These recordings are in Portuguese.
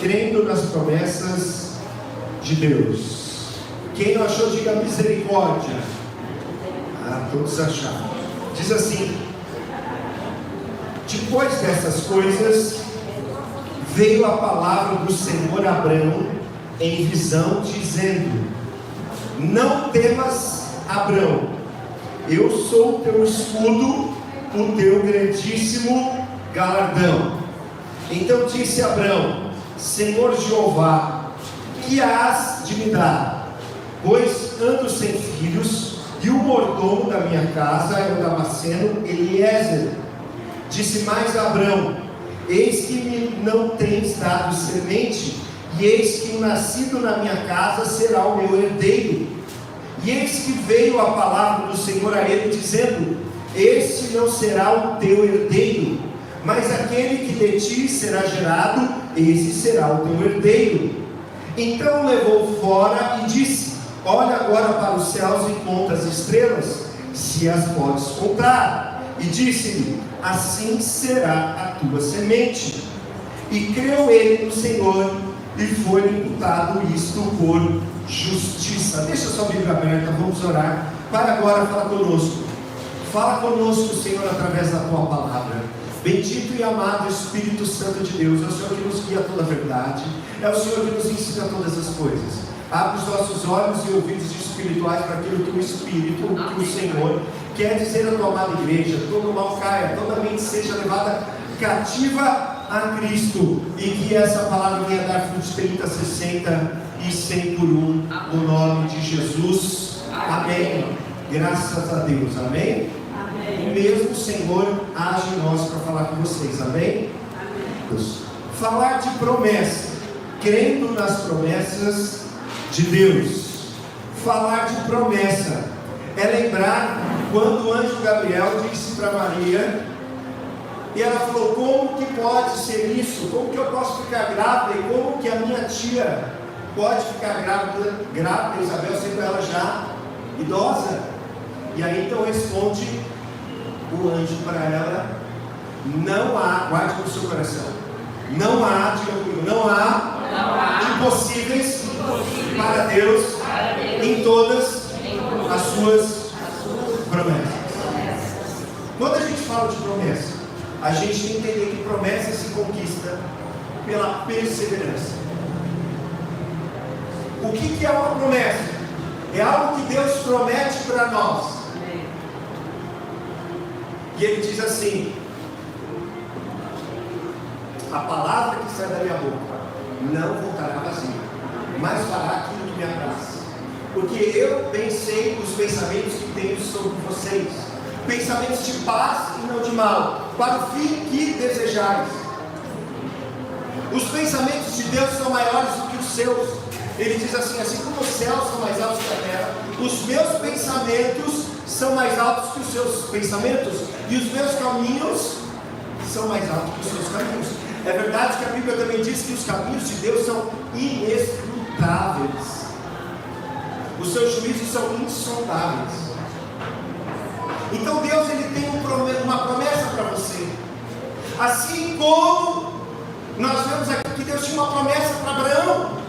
crendo nas promessas de Deus. Quem não achou, diga misericórdia. Todos acharam. Diz assim: depois dessas coisas, veio a palavra do Senhor a Abrão em visão, dizendo: não temas, Abrão, eu sou o teu escudo, o teu grandíssimo galardão. Então disse Abrão: Senhor Jeová, que hás de me dar? Pois ando sem filhos, e o mordomo da minha casa é o Damasceno Eliezer. Disse mais a Abrão: eis que me não tens dado semente, e eis que o nascido na minha casa será o meu herdeiro. E eis que veio a palavra do Senhor a ele, dizendo: este não será o teu herdeiro, mas aquele que de ti será gerado, esse será o teu herdeiro. Então o levou fora e disse: olha agora para os céus e conta as estrelas, se as podes contar. E disse-lhe: assim será a tua semente. E creu ele no Senhor, e foi-lhe imputado isto por justiça. Deixa a sua Bíblia aberta, vamos orar. Para agora, fala conosco. Fala conosco, Senhor, através da tua palavra. Bendito e amado Espírito Santo de Deus, é o Senhor que nos guia a toda a verdade, é o Senhor que nos ensina todas as coisas. Abre os nossos olhos e ouvidos espirituais para aquilo que o Espírito, que o Senhor quer dizer à tua amada igreja. Todo mal caia, toda mente seja levada cativa a Cristo, e que essa palavra venha dar frutos 30, 60 e 100 por um, no nome de Jesus. Amém. Graças a Deus. Amém. O mesmo Senhor age em nós para falar com vocês. Amém. Falar de promessa, crendo nas promessas de Deus. Falar de promessa é lembrar quando o anjo Gabriel disse para Maria, e ela falou: como que pode ser isso? Como que eu posso ficar grávida? E como que a minha tia pode ficar grávida, Isabel, sendo ela já idosa? E aí então responde o anjo para ela: não há, guarde no seu coração, não há, diga comigo, não há impossíveis para Deus em todas as suas promessas. Quando a gente fala de promessa, a gente tem que entender que promessa se conquista pela perseverança. O que é uma promessa? É algo que Deus promete para nós. E Ele diz assim: a palavra que sai da minha boca não voltará vazia, mas fará aquilo que me apraz. Porque eu bem sei os pensamentos que tenho sobre vocês, pensamentos de paz e não de mal, para o fim que desejais. Os pensamentos de Deus são maiores do que os seus. Ele diz assim: assim como os céus são mais altos que a terra, os meus pensamentos são mais altos que os seus pensamentos, e os meus caminhos são mais altos que os seus caminhos. É verdade que a Bíblia também diz que os caminhos de Deus são inescrutáveis, os seus juízos são insondáveis. Então Deus, ele tem uma promessa para você. Assim como nós vemos aqui que Deus tinha uma promessa para Abraão.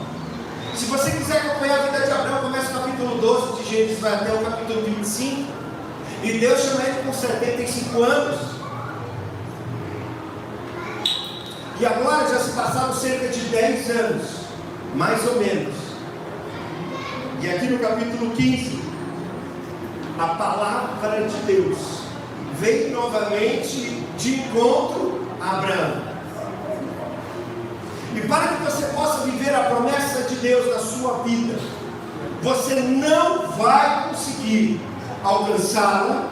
Se você quiser acompanhar a vida de Abraão, começa no capítulo 12 de Gênesis, vai até o capítulo 25. E Deus chama ele com 75 anos. E agora já se passaram cerca de 10 anos, mais ou menos. E aqui no capítulo 15, a palavra de Deus vem novamente de encontro a Abraão. E para que você possa viver a promessa de Deus na sua vida, você não vai conseguir alcançá-la,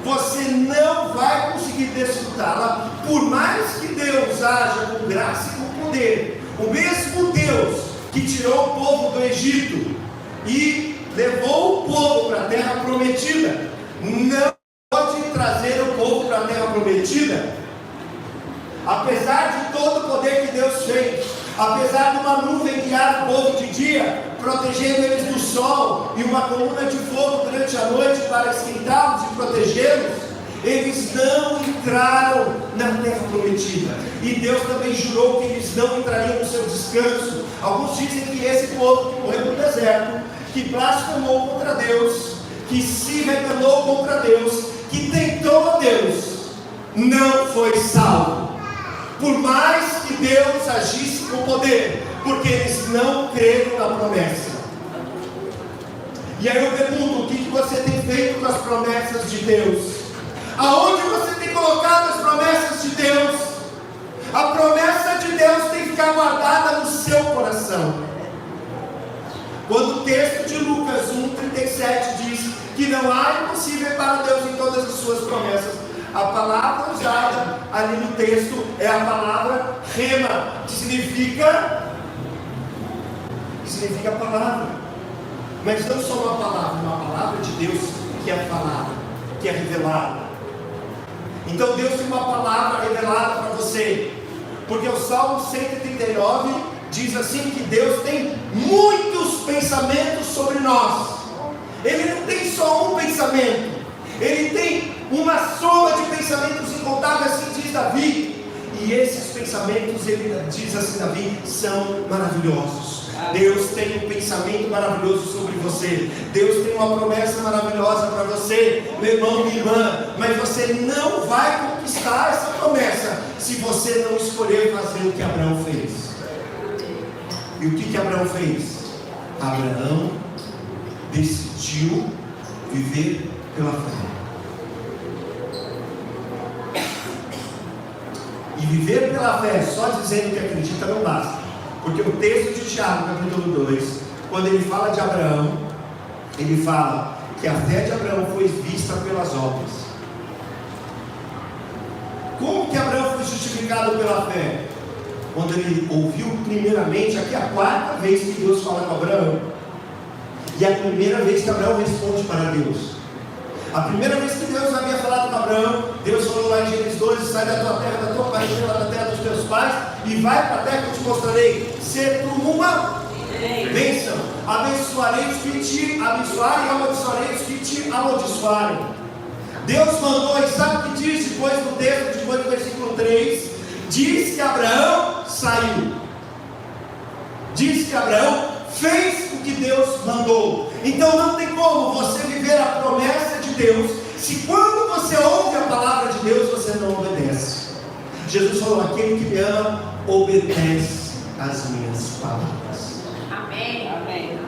você não vai conseguir desfrutá-la, por mais que Deus haja com graça e com poder. O mesmo Deus que tirou o povo do Egito e levou o povo para a terra prometida, não pode trazer o povo para a terra prometida. Apesar de todo o poder que Deus fez, apesar de uma nuvem guiar o povo de dia, protegendo eles do sol, e uma coluna de fogo durante a noite para esquentá-los e protegê-los, Eles não entraram na terra prometida. E Deus também jurou que eles não entrariam no seu descanso. Alguns dizem que esse povo que morreu no deserto, que blasfemou contra Deus, que se rebelou contra Deus, que tentou a Deus, não foi salvo. Por mais que Deus agisse com poder, porque eles não creram na promessa. E aí eu pergunto, o que você tem feito com as promessas de Deus? Aonde você tem colocado as promessas de Deus? A promessa de Deus tem que ficar guardada no seu coração. Quando o texto de Lucas 1,37 diz que não há impossível para Deus em todas as suas promessas, a palavra usada ali no texto é a palavra rema, que significa palavra. Mas não só uma palavra de Deus que é falada, que é revelada. Então Deus tem uma palavra revelada para você, porque o Salmo 139 diz assim, que Deus tem muitos pensamentos sobre nós. Ele não tem só um pensamento, Ele tem uma soma de pensamentos incontáveis, assim diz Davi. E esses pensamentos, ele diz assim, Davi, são maravilhosos. Deus tem um pensamento maravilhoso sobre você. Deus tem uma promessa maravilhosa para você, meu irmão, minha irmã. Mas você não vai conquistar essa promessa se você não escolher fazer o que Abraão fez. E o que Abraão fez? Abraão decidiu viver pela fé. E viver pela fé, só dizendo que acredita, não basta. Porque o texto de Tiago, capítulo 2, quando ele fala de Abraão, ele fala que a fé de Abraão foi vista pelas obras. Como que Abraão foi justificado pela fé? Quando ele ouviu primeiramente, aqui é a quarta vez que Deus fala com Abraão, e é a primeira vez que Abraão responde para Deus. A primeira vez que Deus havia falado com Abraão, Deus falou lá em Gênesis 12, sai da tua terra, da tua parentela, da terra dos teus pais, e vai para a terra que eu te mostrarei, ser tu uma bênção. Abençoarei os que te abençoarem, e amaldiçoarei os que te amaldiçoarem. Deus mandou, e sabe o que diz depois do texto, depois do versículo 3? Diz que Abraão saiu. Diz que Abraão fez o que Deus mandou. Então não tem como você viver a promessa de Deus se quando você ouve a palavra de Deus você não obedece. Jesus falou, aquele que me ama obedece às minhas palavras. Amém. Amém.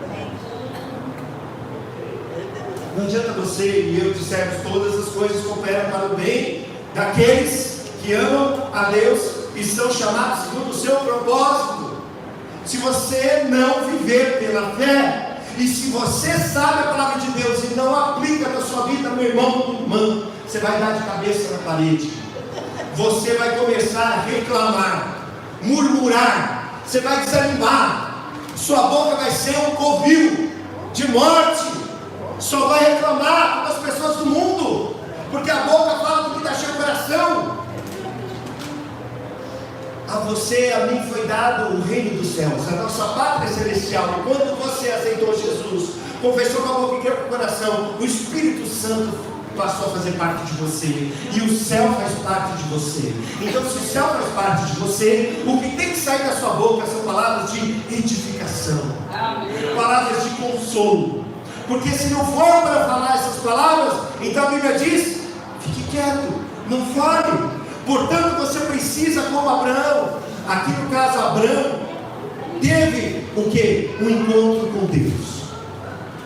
Não adianta você e eu dissermos todas as coisas cooperam para o bem daqueles que amam a Deus e são chamados segundo o seu propósito. Se você não viver pela fé, e se você sabe a palavra de Deus e não aplica na sua vida, meu irmão, minha irmã, você vai dar de cabeça na parede. Você vai começar a reclamar, murmurar, você vai desanimar, sua boca vai ser um covil de morte, só vai reclamar com as pessoas do mundo, porque a boca fala do que está cheio o coração. A você e a mim foi dado o reino dos céus, a nossa pátria celestial. E quando você aceitou Jesus, confessou com a boca e creu com o coração, o Espírito Santo passou a fazer parte de você, e o céu faz parte de você. Então se o céu faz parte de você, o que tem que sair da sua boca são palavras de edificação, palavras de consolo. Porque se não for para falar essas palavras, então a Bíblia diz, fique quieto, não fale. Portanto você precisa, como Abraão, aqui no caso Abraão, teve o que? Um encontro com Deus.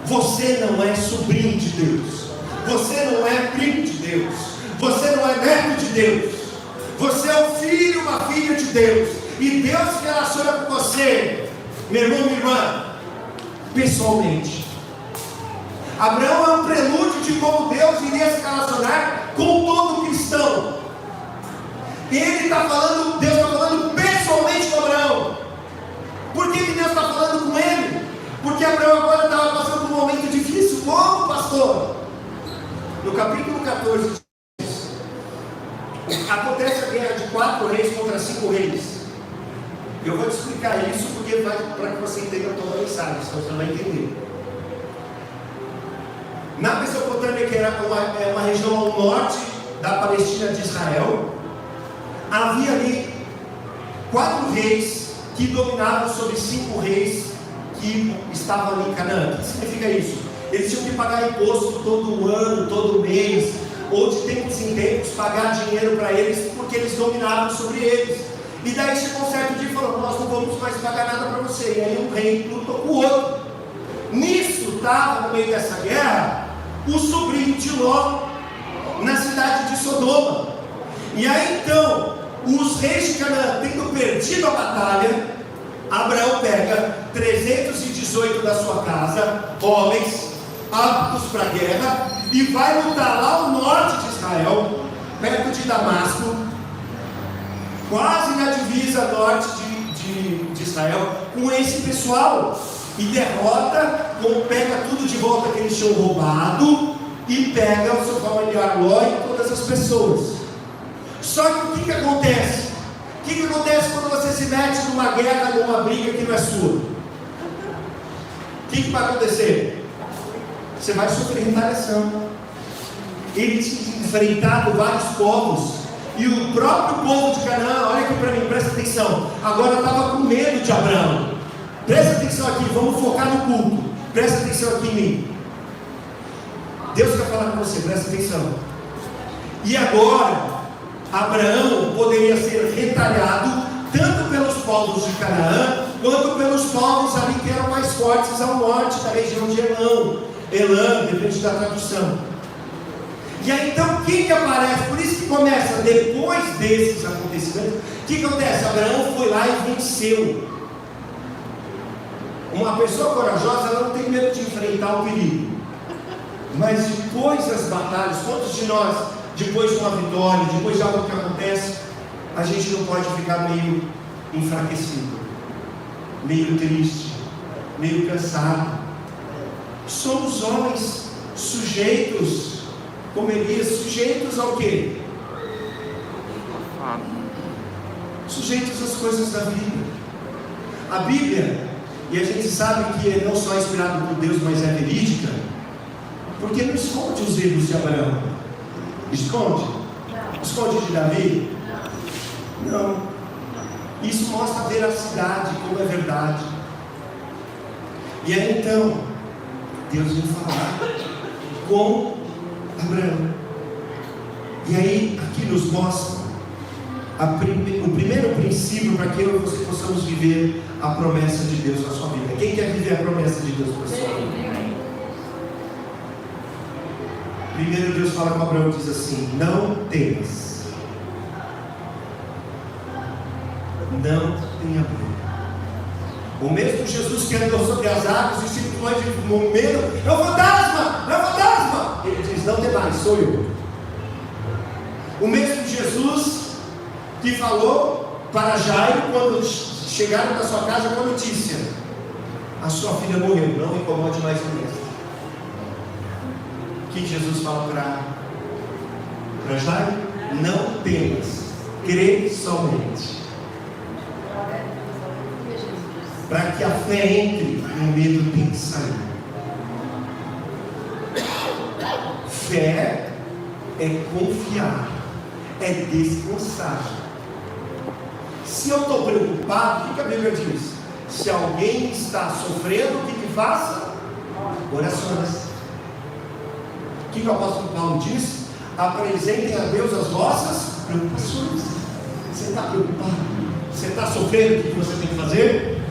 Você não é sobrinho de Deus, você não é primo de Deus, você não é neto de Deus, você é um filho, uma filha de Deus, e Deus se relaciona com você, meu irmão, minha irmã, pessoalmente. Abraão é um prelúdio de como Deus iria se relacionar com todo cristão. Ele está falando, Deus está falando pessoalmente com Abraão. Por que Deus está falando com ele? Porque Abraão agora estava passando por um momento difícil. Como, pastor? No capítulo 14 acontece a guerra de 4 reis contra 5 reis. Eu vou te explicar isso porque vai para que você entenda toda a mensagem, senão você não vai entender. Na Mesopotâmia, que era uma região ao norte da Palestina de Israel, havia ali 4 reis que dominavam sobre 5 reis que estavam ali em Canaã. O que significa isso? Eles tinham que pagar imposto todo ano, todo mês, ou de tempos em tempos pagar dinheiro para eles, porque eles dominavam sobre eles. E daí chegou um certo dia e falou: nós não vamos mais pagar nada para você. E aí um rei lutou com o outro. Nisso estava, no meio dessa guerra, o sobrinho de Ló, na cidade de Sodoma. E aí então, os reis de Canaã tendo perdido a batalha, Abraão pega 318 da sua casa, homens aptos para a guerra, e vai lutar lá ao norte de Israel, perto de Damasco, quase na divisa norte de Israel, com esse pessoal, e derrota, pega tudo de volta que eles tinham roubado, e pega o seu familiar Ló e todas as pessoas. Só que o que acontece? O que acontece quando você se mete numa guerra, numa briga que não é sua? O que vai acontecer? Você vai sofrer retaliação. Ele tinha enfrentado vários povos, e o próprio povo de Canaã, olha aqui para mim, presta atenção, agora estava com medo de Abraão. Presta atenção aqui, vamos focar no culto. Presta atenção aqui em mim. Deus quer falar com você, presta atenção. E agora, Abraão poderia ser retalhado tanto pelos povos de Canaã, quanto pelos povos ali que eram mais fortes ao norte da região de Elã, depende da tradução. E aí então, quem que aparece? Por isso que começa, depois desses acontecimentos, o que acontece? Abraão foi lá e venceu. Uma pessoa corajosa, ela não tem medo de enfrentar o perigo. Mas depois das batalhas, quantos de nós, depois de uma vitória, depois de algo que acontece, a gente não pode ficar meio enfraquecido, meio triste, meio cansado? Somos homens sujeitos, como Elias, sujeitos ao quê? Sujeitos às coisas da vida. A Bíblia, e a gente sabe que não só é inspirado por Deus, mas é verídica, porque não esconde os erros de Abraão. Esconde? Esconde de Davi? Não. Isso mostra a veracidade, como é verdade. E aí então, Deus vem falar com Abraão. E aí, aqui nos mostra o primeiro princípio para que eu e você possamos viver a promessa de Deus na sua vida. Quem quer viver a promessa de Deus para a sua vida? Primeiro Deus fala com Abraão e diz assim: não temas, não tenha medo. O mesmo Jesus que andou sobre as águas, os discípulos de medo, é o fantasma, é o fantasma. Ele diz: não temais, sou eu. O mesmo Jesus que falou para Jairo quando chegaram na sua casa com a notícia: a sua filha morreu, não incomode mais o mesmo. O que Jesus fala para Jairo? Não temas, crê somente. Para que a fé entre, o medo tem que sair. Fé é confiar, é descansar. Se eu estou preocupado, o que a Bíblia diz? Se alguém está sofrendo, o que faça? Orações. O que o apóstolo Paulo diz? Apresentem a Deus as vossas preocupações. Você está preocupado? Você está sofrendo? O que você tem que fazer?